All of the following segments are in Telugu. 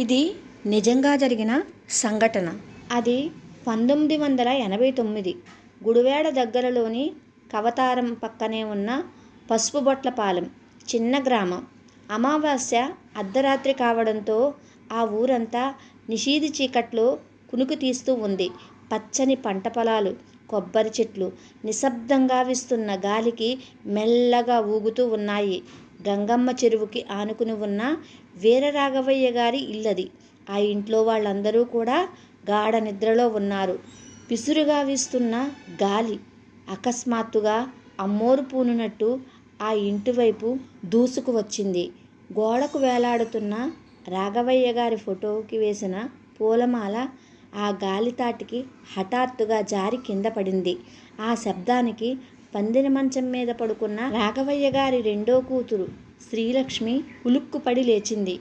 ఇది నిజంగా జరిగిన సంఘటన. అది 1989 గుడివాడ దగ్గరలోని కవతారం పక్కనే ఉన్న పసుపుబొట్లపాలెం చిన్న గ్రామం. అమావాస్య అర్ధరాత్రి కావడంతో ఆ ఊరంతా నిషీధి చీకట్లో కునుకు తీస్తూ ఉంది. పచ్చని పంట పొలాలు, కొబ్బరి చెట్లు నిశ్శబ్దంగా వీస్తున్న గాలికి మెల్లగా ఊగుతూ ఉన్నాయి. గంగమ్మ చెరువుకి ఆనుకుని ఉన్న వీరరాఘవయ్య గారి ఇల్లది. ఆ ఇంట్లో వాళ్ళందరూ కూడా గాఢ నిద్రలో ఉన్నారు. విసురుగా వీస్తున్న గాలి అకస్మాత్తుగా అమ్మోరు పూనునట్టు ఆ ఇంటి వైపు దూసుకు వచ్చింది. గోడకు వేలాడుతున్న రాఘవయ్య గారి ఫోటోకి వేసిన పూలమాల ఆ గాలితాటికి హఠాత్తుగా జారి కింద పడింది. ఆ శబ్దానికి పందిరి మంచం మీద పడుకున్న రాఘవయ్య గారి రెండో కూతురు శ్రీలక్ష్మి ఉలుక్కుపడి లేచింది.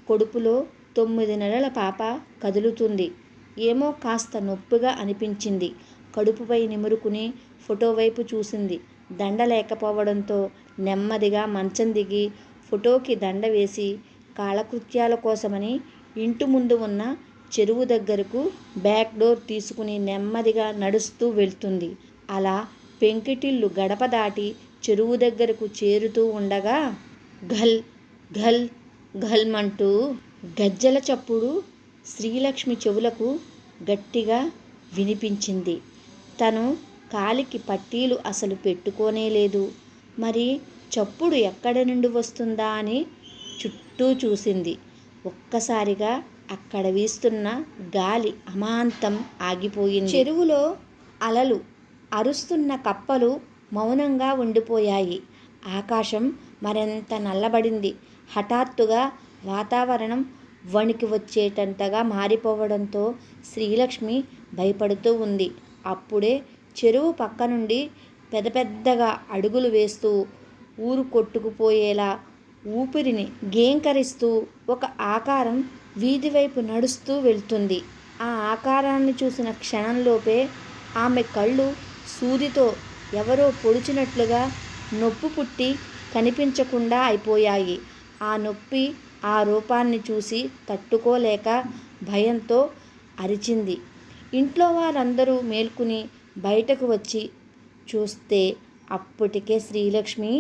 కడుపులో 9 నెలల పాప కదులుతుంది. ఏమో కాస్త నొప్పిగా అనిపించింది. కడుపుపై నిమురుకుని ఫోటో వైపు చూసింది. దండ లేకపోవడంతో నెమ్మదిగా మంచం దిగి ఫోటోకి దండ వేసి కాలకృత్యాల కోసమని ఇంటి ముందు ఉన్న చెరువు దగ్గరకు బ్యాక్ డోర్ తీసుకుని నెమ్మదిగా నడుస్తూ వెళ్తుంది. అలా పెంకిటిల్లు గడప దాటి చెరువు దగ్గరకు చేరుతూ ఉండగా ఘల్ ఘల్ ఘల్మంటూ గజ్జల చప్పుడు శ్రీలక్ష్మి చెవులకు గట్టిగా వినిపించింది. తను కాలికి పట్టీలు అసలు పెట్టుకోనే లేదు. మరి చప్పుడు ఎక్కడి నుండి వస్తుందా అని చుట్టూ చూసింది. ఒక్కసారిగా అక్కడ వీస్తున్న గాలి అమాంతం ఆగిపోయింది. చెరువులో అలలు, అరుస్తున్న కప్పలు మౌనంగా ఉండిపోయాయి. ఆకాశం మరింత నల్లబడింది. హఠాత్తుగా వాతావరణం వణికి వచ్చేటంతగా మారిపోవడంతో శ్రీలక్ష్మి భయపడుతూ ఉంది. అప్పుడే చెరువు పక్క నుండి పెద్ద పెద్దగా అడుగులు వేస్తూ ఊరు కొట్టుకుపోయేలా ఊపిరిని గేంకరిస్తూ ఒక ఆకారం వీధి వైపు నడుస్తూ వెళ్తుంది. ఆ ఆకారాన్ని చూసిన క్షణంలోపే ఆమె కళ్ళు సూదితో ఎవరో పొడిచినట్లుగా నొప్పి పుట్టి కనిపించకుండా అయిపోయాయి. ఆ నొప్పి, ఆ రూపాన్ని చూసి తట్టుకోలేక భయంతో అరిచింది. ఇంట్లో వారందరూ మేల్కొని బయటకు వచ్చి చూస్తే అప్పటికే శ్రీలక్ష్మి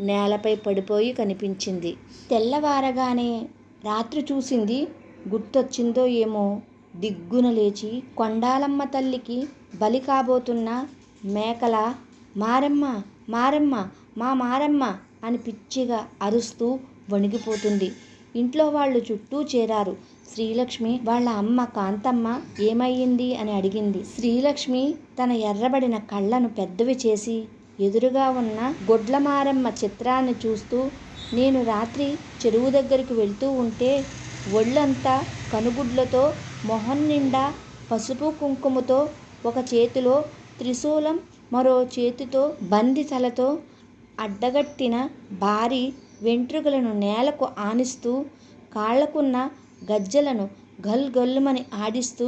నేలపై పడిపోయి కనిపించింది. తెల్లవారగానే రాత్రి చూసింది గుర్తొచ్చిందో ఏమో దిగ్గున లేచి కొండాలమ్మ తల్లికి బలి కాబోతున్న మేకల మారెమ్మ మారెమ్మ మా మారెమ్మ అని పిచ్చిగా అరుస్తూ వణికిపోతుంది. ఇంట్లో వాళ్ళు చుట్టూ చేరారు. శ్రీలక్ష్మి వాళ్ళ అమ్మ కాంతమ్మ ఏమయ్యింది అని అడిగింది. శ్రీలక్ష్మి తన ఎర్రబడిన కళ్ళను పెద్దవి చేసి ఎదురుగా ఉన్న గొడ్లమారమ్మ చిత్రాన్ని చూస్తూ, నేను రాత్రి చెరువు దగ్గరికి వెళ్తూ ఉంటే ఒళ్ళంతా కనుగుడ్లతో, మొహం నిండా పసుపు కుంకుమతో, ఒక చేతిలో త్రిశూలం, మరో చేతితో బంది తలతో అడ్డగట్టిన భారీ వెంట్రుకలను నేలకు ఆనిస్తూ, కాళ్లకున్న గజ్జలను గల్ గల్లుమని ఆడిస్తూ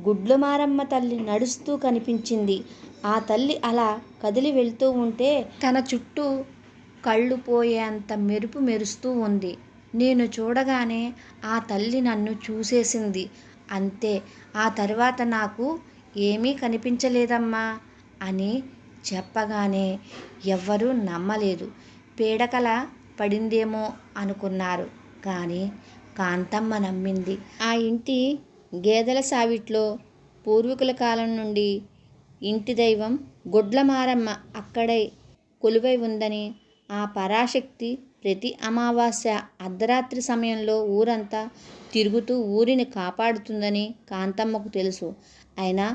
గుడ్లమారమ్మ తల్లి నడుస్తూ కనిపించింది. ఆ తల్లి అలా కదిలి వెళ్తూ ఉంటే తన చుట్టూ కళ్ళు పోయేంత మెరుపు మెరుస్తూ ఉంది. నేను చూడగానే ఆ తల్లి నన్ను చూసేసింది. అంతే. ఆ తర్వాత నాకు ఏమీ కనిపించలేదమ్మా అని చెప్పగానే ఎవ్వరూ నమ్మలేదు. పీడకల పడిందేమో అనుకున్నారు. కానీ కాంతమ్మ నమ్మింది. ఆ ఇంటి గేదెల సావిట్లో పూర్వీకుల కాలం నుండి ఇంటి దైవం గొడ్లమారమ్మ అక్కడే కొలువై ఉందని, ఆ పరాశక్తి ప్రతి అమావాస్య అర్ధరాత్రి సమయంలో ఊరంతా తిరుగుతూ ఊరిని కాపాడుతుందని కాంతమ్మకు తెలుసు. అయినా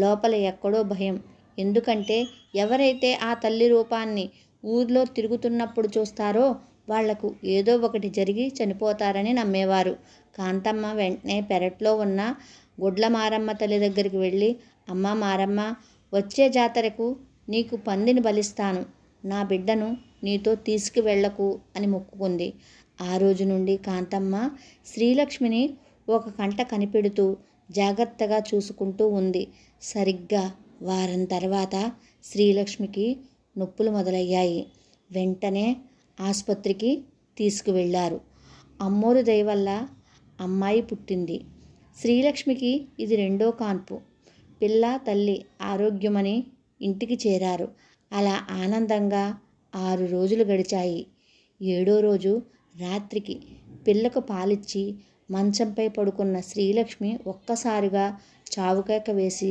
లోపల ఎక్కడో భయం. ఎందుకంటే ఎవరైతే ఆ తల్లి రూపాన్ని ఊర్లో తిరుగుతున్నప్పుడు చూస్తారో వాళ్లకు ఏదో ఒకటి జరిగి చనిపోతారని నమ్మేవారు. కాంతమ్మ వెంటనే పెరట్లో ఉన్న గుడ్ల మారమ్మ తల్లి దగ్గరికి వెళ్ళి, అమ్మ మారమ్మ, వచ్చే జాతరకు నీకు పందిని బలిస్తాను, నా బిడ్డను నీతో తీసుకువెళ్లకు అని మొక్కుకుంది. ఆ రోజు నుండి కాంతమ్మ శ్రీలక్ష్మిని ఒక కంట కనిపెడుతూ జాగ్రత్తగా చూసుకుంటూ ఉంది. సరిగ్గా వారం తర్వాత శ్రీలక్ష్మికి నొప్పులు మొదలయ్యాయి. వెంటనే ఆసుపత్రికి తీసుకువెళ్లారు. అమ్మోరు దయ వల్ల అమ్మాయి పుట్టింది. శ్రీలక్ష్మికి ఇది రెండో కాన్పు. పిల్ల తల్లి ఆరోగ్యమని ఇంటికి చేరారు. అలా ఆనందంగా 6 రోజులు గడిచాయి. 7వ రోజు రాత్రికి పిల్లకు పాలిచ్చి మంచంపై పడుకున్న శ్రీలక్ష్మి ఒక్కసారిగా చావుకేక వేసి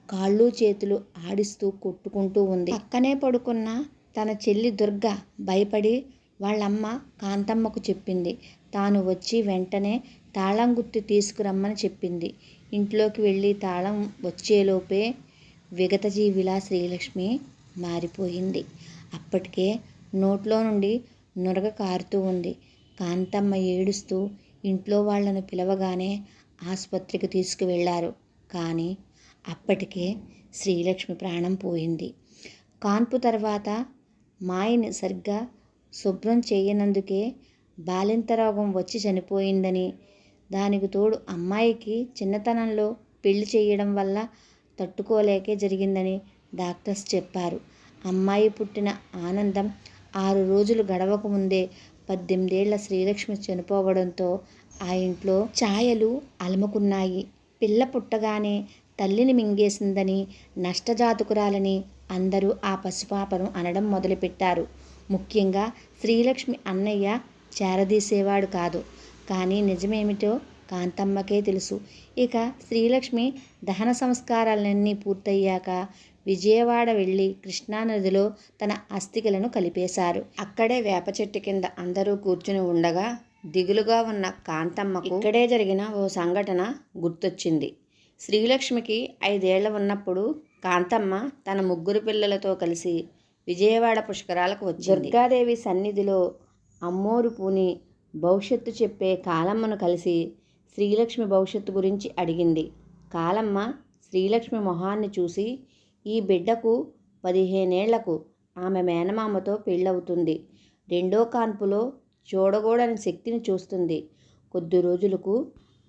కాళ్ళు చేతులు ఆడిస్తూ కొట్టుకుంటూ ఉంది. పక్కనే పడుకున్న తన చెల్లి దుర్గ భయపడి వాళ్ళమ్మ కాంతమ్మకు చెప్పింది. తాను వచ్చి వెంటనే తాళం గుత్తి తీసుకురమ్మని చెప్పింది. ఇంట్లోకి వెళ్ళి తాళం వచ్చేలోపే విగతజీవిలా శ్రీలక్ష్మి మారిపోయింది. అప్పటికే నోట్లో నుండి నురగ కారుతూ ఉంది. కాంతమ్మ ఏడుస్తూ ఇంట్లో వాళ్లను పిలవగానే ఆసుపత్రికి తీసుకువెళ్లారు. కానీ అప్పటికే శ్రీలక్ష్మి ప్రాణం పోయింది. కాన్పు తర్వాత మాయని సరిగ్గా శుభ్రం చేయనందుకే బాలింత రోగం వచ్చి చనిపోయిందని, దానికి తోడు అమ్మాయికి చిన్నతనంలో పెళ్లి చేయడం వల్ల తట్టుకోలేకే జరిగిందని డాక్టర్స్ చెప్పారు. అమ్మాయి పుట్టిన ఆనందం 6 రోజులు గడవకముందే 18 ఏళ్ల శ్రీలక్ష్మి చనిపోవడంతో ఆ ఇంట్లో ఛాయలు అలుముకున్నాయి. పిల్ల పుట్టగానే తల్లిని మింగేసిందని, నష్టజాతకురాలని అందరూ ఆ పసిపాపను అనడం మొదలుపెట్టారు. ముఖ్యంగా శ్రీలక్ష్మి అన్నయ్య చేరదీసేవాడు కాదు. కానీ నిజమేమిటో కాంతమ్మకే తెలుసు. ఇక శ్రీలక్ష్మి దహన సంస్కారాలన్నీ పూర్తయ్యాక విజయవాడ వెళ్ళి కృష్ణానదిలో తన అస్థికలను కలిపేశారు. అక్కడే వేప చెట్టు కింద అందరూ కూర్చుని ఉండగా దిగులుగా ఉన్న కాంతమ్మకు ఇక్కడే జరిగిన ఓ సంఘటన గుర్తొచ్చింది. శ్రీలక్ష్మికి 5 ఏళ్ల ఉన్నప్పుడు కాంతమ్మ తన 3 పిల్లలతో కలిసి విజయవాడ పుష్కరాలకు వచ్చింది. దుర్గాదేవి సన్నిధిలో అమ్మోరు పూని భవిష్యత్తు చెప్పే కాలమ్మను కలిసి శ్రీలక్ష్మి భవిష్యత్తు గురించి అడిగింది. కాలమ్మ శ్రీలక్ష్మి మొహాన్ని చూసి, ఈ బిడ్డకు 15 ఏళ్లకు ఆమె మేనమామతో పెళ్ళవుతుంది. రెండో కాన్పులో చూడకూడని శక్తిని చూస్తుంది. కొద్ది రోజులకు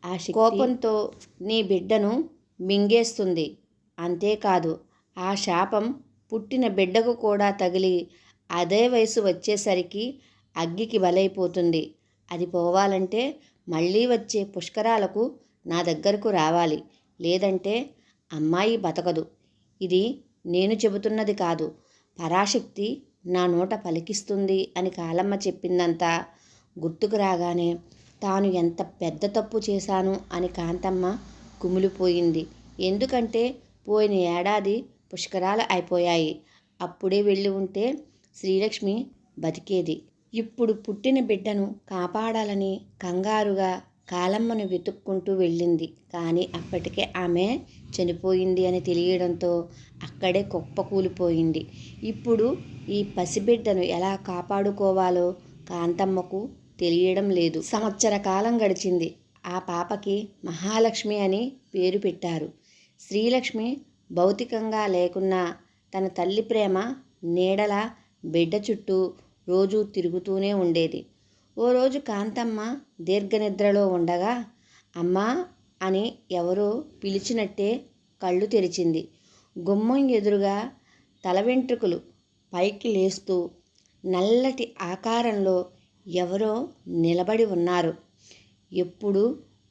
ఆ శక్తి కోపంతో నీ బిడ్డను మింగేస్తుంది. అంతేకాదు ఆ శాపం పుట్టిన బిడ్డకు కూడా తగిలి అదే వయసు వచ్చేసరికి అగ్గికి బలైపోతుంది. అది పోవాలంటే మళ్ళీ వచ్చే పుష్కరాలకు నా దగ్గరకు రావాలి. లేదంటే అమ్మాయి బతకదు. ఇది నేను చెబుతున్నది కాదు, పరాశక్తి నా నోట పలికిస్తుంది అని కాలమ్మ చెప్పిందంతా గుర్తుకు రాగానే తాను ఎంత పెద్ద తప్పు చేశాను అని కాంతమ్మ కుమిలిపోయింది. ఎందుకంటే పోయిన ఏడాది పుష్కరాలు అయిపోయాయి. అప్పుడే వెళ్ళి ఉంటే శ్రీలక్ష్మి బతికేది. ఇప్పుడు పుట్టిన బిడ్డను కాపాడాలని కంగారుగా కాలమ్మను వెతుక్కుంటూ వెళ్ళింది. కానీ అప్పటికే ఆమె చనిపోయింది అని తెలియడంతో అక్కడే కుప్పకూలిపోయింది. ఇప్పుడు ఈ పసిబిడ్డను ఎలా కాపాడుకోవాలో కాంతమ్మకు తెలియడం లేదు. సంవత్సర కాలం గడిచింది. ఆ పాపకి మహాలక్ష్మి అని పేరు పెట్టారు. శ్రీలక్ష్మి భౌతికంగా లేకున్నా తన తల్లి ప్రేమ నీడలా బిడ్డ చుట్టూ రోజూ తిరుగుతూనే ఉండేది. ఓ రోజు కాంతమ్మ దీర్ఘనిద్రలో ఉండగా అమ్మా అని ఎవరో పిలిచినట్టే కళ్ళు తెరిచింది. గుమ్మం ఎదురుగా తల వెంట్రుకలు పైకి లేస్తూ నల్లటి ఆకారంలో ఎవరో నిలబడి ఉన్నారు. ఎప్పుడు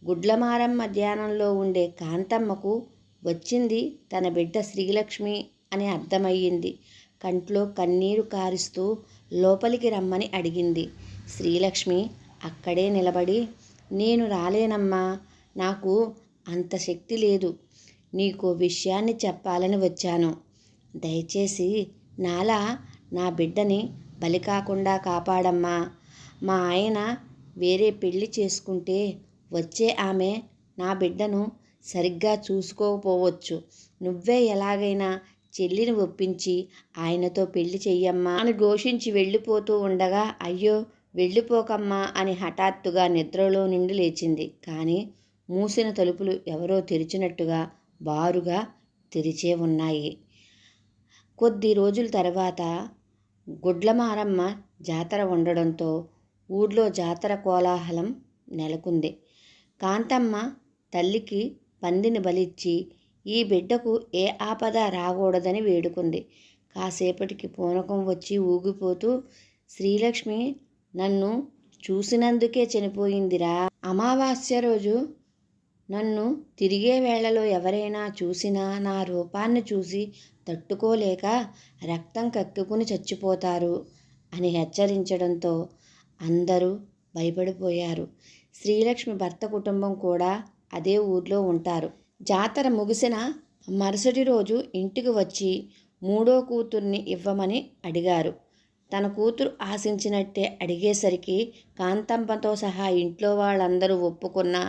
గుడ్లమారమ్మ ధ్యానంలో ఉండే కాంతమ్మకు వచ్చింది తన బిడ్డ శ్రీలక్ష్మి అని అర్థమయ్యింది. కంట్లో కన్నీరు కారుస్తూ లోపలికి రమ్మని అడిగింది. శ్రీలక్ష్మి అక్కడే నిలబడి, నేను రాలేనమ్మా, నాకు అంత శక్తి లేదు. నీకో విషయాన్ని చెప్పాలని వచ్చాను. దయచేసి నాలా నా బిడ్డని బలి కాకుండా కాపాడమ్మా. మా ఆయన వేరే పెళ్లి చేసుకుంటే వచ్చే ఆమె నా బిడ్డను సరిగ్గా చూసుకోకపోవచ్చు. నువ్వే ఎలాగైనా చెల్లిని ఒప్పించి ఆయనతో పెళ్లి చెయ్యమ్మా అని ఘోషించి వెళ్ళిపోతూ ఉండగా, అయ్యో వెళ్ళిపోకమ్మా అని హఠాత్తుగా నిద్రలో నుండి లేచింది. కానీ మూసిన తలుపులు ఎవరో తెరిచినట్టుగా బారుగా తెరిచే ఉన్నాయి. కొద్ది రోజుల తర్వాత గుడ్లమారమ్మ జాతర ఉండడంతో ఊర్లో జాతర కోలాహలం నెలకొంది. కాంతమ్మ తల్లికి పందిని బలిచ్చి ఈ బిడ్డకు ఏ ఆపద రాకూడదని వేడుకుంది. కాసేపటికి పూనకం వచ్చి ఊగిపోతూ, శ్రీలక్ష్మి నన్ను చూసినందుకే చనిపోయిందిరా అమావాస్య రోజు నన్ను తిరిగే వేళలో ఎవరైనా చూసినా నా రూపాన్ని చూసి తట్టుకోలేక రక్తం కక్కుకుని చచ్చిపోతారు అని హెచ్చరించడంతో అందరూ భయపడిపోయారు. శ్రీలక్ష్మి భర్త కుటుంబం కూడా అదే ఊర్లో ఉంటారు. జాతర ముగిసిన మరుసటి రోజు ఇంటికి వచ్చి మూడో కూతుర్ని ఇవ్వమని అడిగారు. తన కూతురు ఆశించినట్టే అడిగేసరికి కాంతమ్మతో సహా ఇంట్లో వాళ్ళందరూ ఒప్పుకున్నా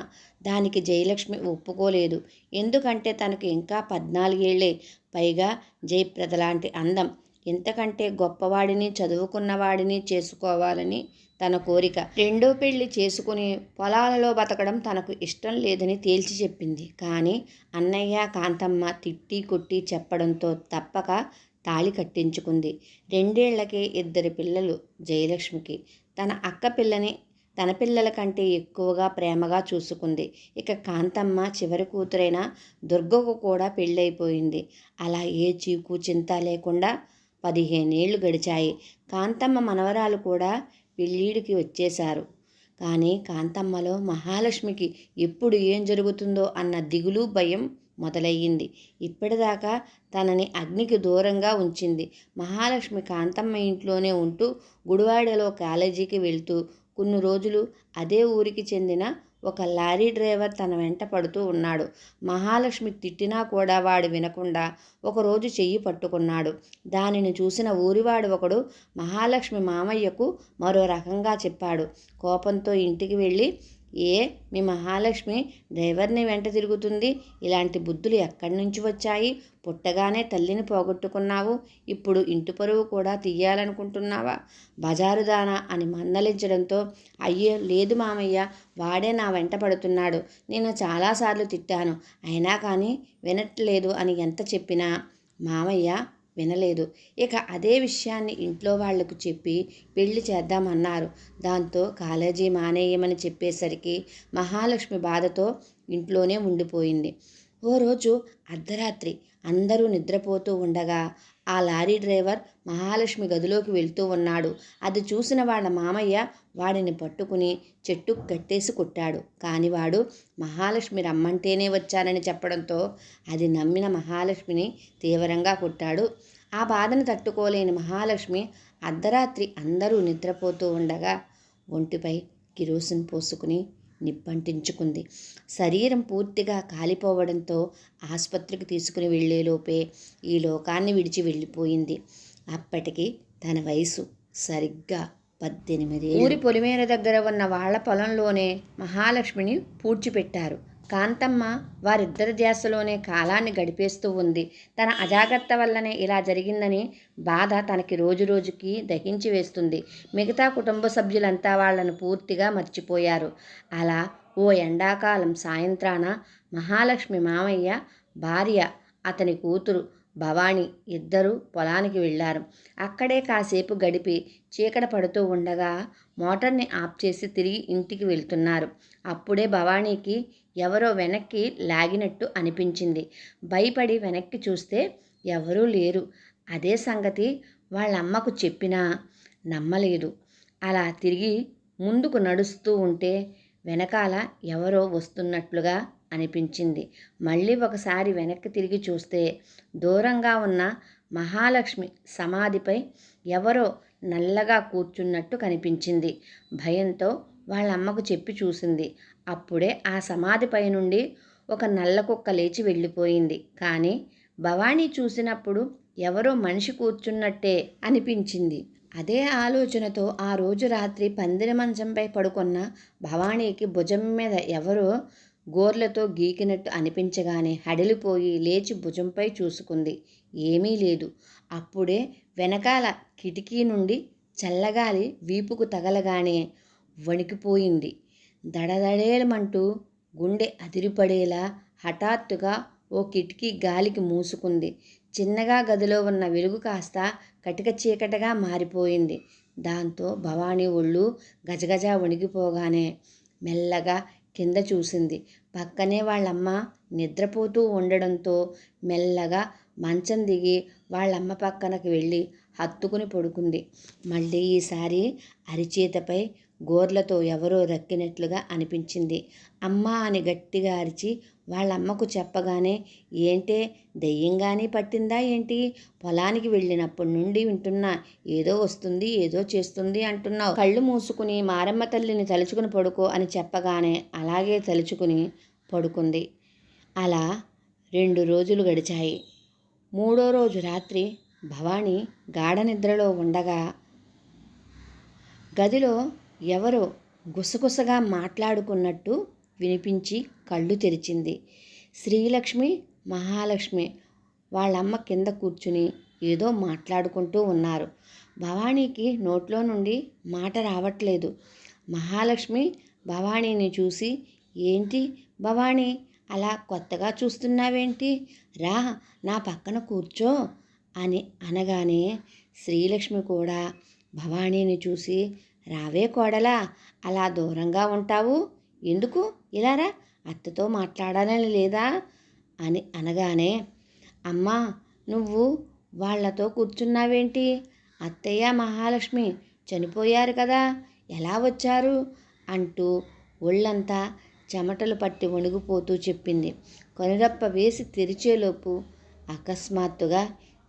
దానికి జయలక్ష్మి ఒప్పుకోలేదు. ఎందుకంటే తనకు ఇంకా 14 ఏళ్లే. పైగా జయప్రద లాంటి అందం, ఇంతకంటే గొప్పవాడిని చదువుకున్నవాడిని చేసుకోవాలని తన కోరిక. రెండో పెళ్లి చేసుకుని పొలాలలో బతకడం తనకు ఇష్టం లేదని తేల్చి చెప్పింది. కానీ అన్నయ్య కాంతమ్మ తిట్టి కొట్టి చెప్పడంతో తప్పక తాళి కట్టించుకుంది. 2 ఏళ్లకే 2 పిల్లలు జయలక్ష్మికి. తన అక్క పిల్లని తన పిల్లల కంటే ఎక్కువగా ప్రేమగా చూసుకుంది. ఇక కాంతమ్మ చివరి కూతురైన దుర్గకు కూడా పెళ్ళైపోయింది. అలా ఏ చీకు చింత లేకుండా 15 ఏళ్లు గడిచాయి. కాంతమ్మ మనవరాలు కూడా పెళ్ళిడికి వచ్చేశారు. కానీ కాంతమ్మలో మహాలక్ష్మికి ఎప్పుడు ఏం జరుగుతుందో అన్న దిగులు భయం మొదలయ్యింది. ఇప్పటిదాకా తనని అగ్నికి దూరంగా ఉంచింది. మహాలక్ష్మి కాంతమ్మ ఇంట్లోనే ఉంటూ గుడివాడలో కాలేజీకి వెళ్తూ కొన్ని రోజులు అదే ఊరికి చెందిన ఒక లారీ డ్రైవర్ తన వెంట పడుతూ ఉన్నాడు. మహాలక్ష్మి తిట్టినా కూడా వాడు వినకుండా ఒకరోజు చెయ్యి పట్టుకున్నాడు. దానిని చూసిన ఊరివాడు ఒకడు మహాలక్ష్మి మామయ్యకు మరో రకంగా చెప్పాడు. కోపంతో ఇంటికి వెళ్ళి, మీ మహాలక్ష్మి డ్రైవర్ని వెంట తిరుగుతుంది, ఇలాంటి బుద్ధులు ఎక్కడి నుంచి వచ్చాయి? పుట్టగానే తల్లిని పోగొట్టుకున్నావు, ఇప్పుడు ఇంటి పరువు కూడా తీయాలనుకుంటున్నావా? బజారుదానా అని మందలించడంతో, అయ్యో లేదు మామయ్య, వాడే నా వెంట పడుతున్నాడు, నేను చాలాసార్లు తిట్టాను, అయినా కానీ వినట్లేదు అని ఎంత చెప్పినా మామయ్య వినలేదు. ఇక అదే విషయాన్ని ఇంట్లో వాళ్లకు చెప్పి పెళ్లి చేద్దామన్నారు. దాంతో కాలేజీ మానేయమని చెప్పేసరికి మహాలక్ష్మి బాధతో ఇంట్లోనే ఉండిపోయింది. ఓ రోజు అర్ధరాత్రి అందరూ నిద్రపోతూ ఉండగా ఆ లారీ డ్రైవర్ మహాలక్ష్మి గదిలోకి వెళ్తూ ఉన్నాడు. అది చూసిన వాళ్ళ మామయ్య వాడిని పట్టుకుని చెట్టుకు కట్టేసి కొట్టాడు. కానీ వాడు మహాలక్ష్మి రమ్మంటేనే వచ్చానని చెప్పడంతో అది నమ్మిన మహాలక్ష్మిని తీవ్రంగా కొట్టాడు. ఆ బాధను తట్టుకోలేని మహాలక్ష్మి అర్ధరాత్రి అందరూ నిద్రపోతూ ఉండగా ఒంటిపై కిరోసిన్ పోసుకుని నిప్పంటించుకుంది. శరీరం పూర్తిగా కాలిపోవడంతో ఆసుపత్రికి తీసుకుని వెళ్లేలోపే ఈ లోకాన్ని విడిచి వెళ్ళిపోయింది. అప్పటికి తన వయసు సరిగ్గా 18 ఏళ్ళు. ఊరి పొలిమేర దగ్గర ఉన్న వాళ్ల పొలంలోనే మహాలక్ష్మిని పూడ్చిపెట్టారు. కాంతమ్మ వారిద్దరి ధ్యాసలోనే కాలాన్ని గడిపేస్తూ ఉంది. తన అజాగ్రత్త వల్లనే ఇలా జరిగిందని బాధ తనకి రోజురోజుకి దహించి వేస్తుంది. మిగతా కుటుంబ సభ్యులంతా వాళ్లను పూర్తిగా మర్చిపోయారు. అలా ఓ ఎండాకాలం సాయంత్రాన మహాలక్ష్మి మామయ్య, భార్య, అతని కూతురు భవాని ఇద్దరూ పొలానికి వెళ్ళారు. అక్కడే కాసేపు గడిపి చీకటి పడుతూ ఉండగా మోటార్ని ఆఫ్ చేసి తిరిగి ఇంటికి వెళ్తున్నారు. అప్పుడే భవానీకి ఎవరో వెనక్కి లాగినట్టు అనిపించింది. భయపడి వెనక్కి చూస్తే ఎవరూ లేరు. అదే సంగతి వాళ్ళమ్మకు చెప్పినా నమ్మలేదు. అలా తిరిగి ముందుకు నడుస్తూ ఉంటే వెనకాల ఎవరో వస్తున్నట్లుగా అనిపించింది. మళ్ళీ ఒకసారి వెనక్కి తిరిగి చూస్తే దూరంగా ఉన్న మహాలక్ష్మి సమాధిపై ఎవరో నల్లగా కూర్చున్నట్టు కనిపించింది. భయంతో వాళ్ళమ్మకు చెప్పి చూసింది. అప్పుడే ఆ సమాధిపై నుండి ఒక నల్ల కుక్క లేచి వెళ్ళిపోయింది. కానీ భవానీ చూసినప్పుడు ఎవరో మనిషి కూర్చున్నట్టే అనిపించింది. అదే ఆలోచనతో ఆ రోజు రాత్రి పందిరి మంచంపై పడుకున్న భవానీకి భుజం మీద ఎవరో గోర్లతో గీకినట్టు అనిపించగానే హడలిపోయి లేచి భుజంపై చూసుకుంది. ఏమీ లేదు. అప్పుడే వెనకాల కిటికీ నుండి చల్లగాలి వీపుకు తగలగానే వణికిపోయింది. దడదడేలమంటూ గుండె అదిరిపడేలా హఠాత్తుగా ఓ కిటికీ గాలికి మూసుకుంది. చిన్నగా గదిలో ఉన్న వెలుగు కాస్త కటిక చీకటిగా మారిపోయింది. దాంతో భవానీ ఒళ్ళు గజగజ వణికిపోగానే మెల్లగా కింద చూసింది. పక్కనే వాళ్ళమ్మ నిద్రపోతూ ఉండడంతో మెల్లగా మంచం దిగి వాళ్ళమ్మ పక్కనకి వెళ్ళి హత్తుకుని పడుకుంది. మళ్ళీ ఈసారి అరిచేతపై గోర్లతో ఎవరో రక్కినట్లుగా అనిపించింది. అమ్మా అని గట్టిగా అరిచి వాళ్ళమ్మకు చెప్పగానే, ఏంటే దెయ్యంగాని పట్టిందా ఏంటి? పొలానికి వెళ్ళినప్పటి నుండి వింటున్నా, ఏదో వస్తుంది ఏదో చేస్తుంది అంటున్నావు. కళ్ళు మూసుకుని మారమ్మ తల్లిని తలుచుకుని పడుకో అని చెప్పగానే అలాగే తలుచుకుని పడుకుంది. అలా 2 రోజులు గడిచాయి. 3వ రోజు రాత్రి భవాని గాఢ నిద్రలో ఉండగా గదిలో ఎవరో గుసగుసగా మాట్లాడుకున్నట్టు వినిపించి కళ్ళు తెరిచింది. శ్రీలక్ష్మి, మహాలక్ష్మి వాళ్ళమ్మ కింద కూర్చుని ఏదో మాట్లాడుకుంటూ ఉన్నారు. భవానీకి నోట్లో నుండి మాట రావట్లేదు. మహాలక్ష్మి భవానీని చూసి, ఏంటి భవానీ అలా కొత్తగా చూస్తున్నావేంటి? రా నా పక్కన కూర్చో అని అనగానే శ్రీలక్ష్మి కూడా భవానీని చూసి, రావే కోడలా, అలా దూరంగా ఉంటావు ఎందుకు? ఇలా రా, అత్తతో మాట్లాడాలని లేదా అని అనగానే, అమ్మా నువ్వు వాళ్లతో కూర్చున్నావేంటి? అత్తయ్య మహాలక్ష్మి చనిపోయారు కదా, ఎలా వచ్చారు అంటూ ఒళ్ళంతా చెమటలు పట్టి వణిగిపోతూ చెప్పింది. కనురెప్ప వేసి తెరిచేలోపు అకస్మాత్తుగా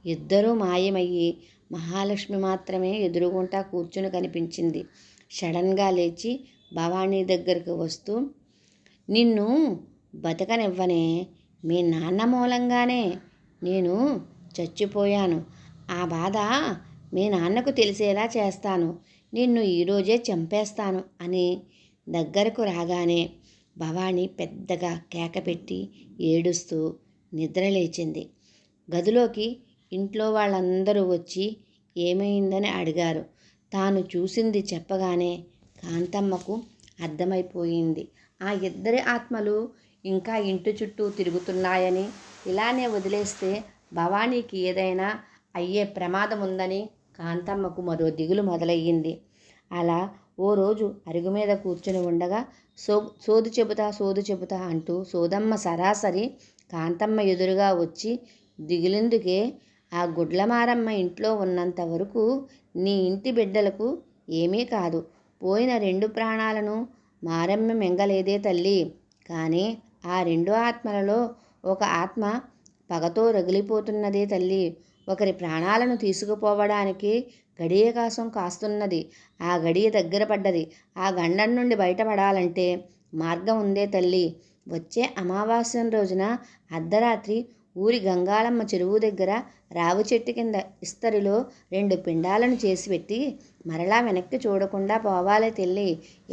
ఇద్దరూ మాయమయ్యి మహాలక్ష్మి మాత్రమే ఎదురుగుంటా కూర్చుని కనిపించింది. సడన్గా లేచి భవానీ దగ్గరికి వస్తూ, నిన్ను బతకనివ్వనే, మీ నాన్న మూలంగానే నేను చచ్చిపోయాను. ఆ బాధ మీ నాన్నకు తెలిసేలా చేస్తాను. నిన్ను ఈరోజే చంపేస్తాను అని దగ్గరకు రాగానే భవానీ పెద్దగా కేకపెట్టి ఏడుస్తూ నిద్రలేచింది. గదిలోకి ఇంట్లో వాళ్ళందరూ వచ్చి ఏమైందని అడిగారు. తాను చూసింది చెప్పగానే కాంతమ్మకు అర్థమైపోయింది. ఆ ఇద్దరి ఆత్మలు ఇంకా ఇంటి చుట్టూ తిరుగుతున్నాయని, ఇలానే వదిలేస్తే భవానీకి ఏదైనా అయ్యే ప్రమాదం ఉందని కాంతమ్మకు మరో దిగులు మొదలయ్యింది. అలా ఓ రోజు అరుగు మీద కూర్చుని ఉండగా సోది చెబుతా అంటూ సోదమ్మ సరాసరి కాంతమ్మ ఎదురుగా వచ్చి, దిగులెందుకే, ఆ గుడ్లమారమ్మ ఇంట్లో ఉన్నంత వరకు నీ ఇంటి బిడ్డలకు ఏమీ కాదు. పోయిన 2 ప్రాణాలను మారమ్మ మింగలేదే తల్లి. కానీ ఆ 2 ఆత్మలలో ఒక ఆత్మ పగతో రగిలిపోతున్నదే తల్లి. ఒకరి ప్రాణాలను తీసుకుపోవడానికి గడియ కోసం కాస్తున్నది. ఆ గడియ దగ్గర పడ్డది. ఆ గండం నుండి బయటపడాలంటే మార్గం ఉందే తల్లి. వచ్చే అమావాస్య రోజున అర్ధరాత్రి ఊరి గంగాళమ్మ చెరువు దగ్గర రావి చెట్టు కింద ఇస్తరిలో 2 పిండాలను చేసి పెట్టి మరలా వెనక్కి చూడకుండా పోవాలే తల్లి.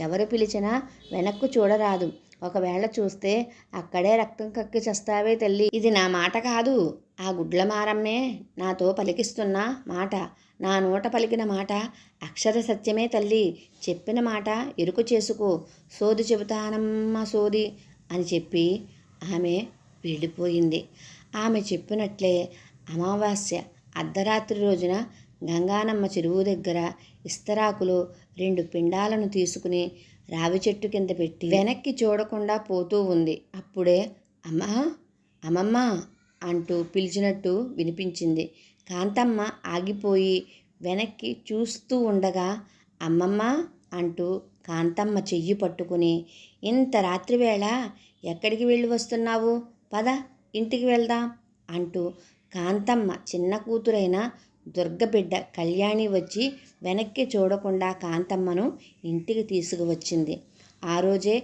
ఎవరు పిలిచినా వెనక్కు చూడరాదు. ఒకవేళ చూస్తే అక్కడే రక్తం కక్కి చస్తావే తల్లి. ఇది నా మాట కాదు, ఆ గుడ్లమారమ్మే నాతో పలికిస్తున్న మాట. నా నోట పలికిన మాట అక్షర సత్యమే తల్లి. చెప్పిన మాట ఎరుకు చేసుకో. సోది చెబుతానమ్మ సోది అని చెప్పి ఆమె వెళ్ళిపోయింది. ఆమె చెప్పినట్లే అమావాస్య అర్ధరాత్రి రోజున గంగానమ్మ చెరువు దగ్గర ఇస్తరాకులో 2 పిండాలను తీసుకుని రావి చెట్టు కింద పెట్టి వెనక్కి చూడకుండా పోతూ ఉంది. అప్పుడే అమ్మమ్మ అంటూ పిలిచినట్టు వినిపించింది. కాంతమ్మ ఆగిపోయి వెనక్కి చూస్తూ ఉండగా, అమ్మమ్మ అంటూ కాంతమ్మ చెయ్యి పట్టుకుని, ఇంత రాత్రివేళ ఎక్కడికి వెళ్ళి వస్తున్నావు? పద ఇంటికి వెళ్దాం అంటూ కాంతమ్మ చిన్న కూతురైన దుర్గబిడ్డ కళ్యాణి వచ్చి వెనక్కి చూడకుండా కాంతమ్మను ఇంటికి తీసుకువచ్చింది. ఆ రోజే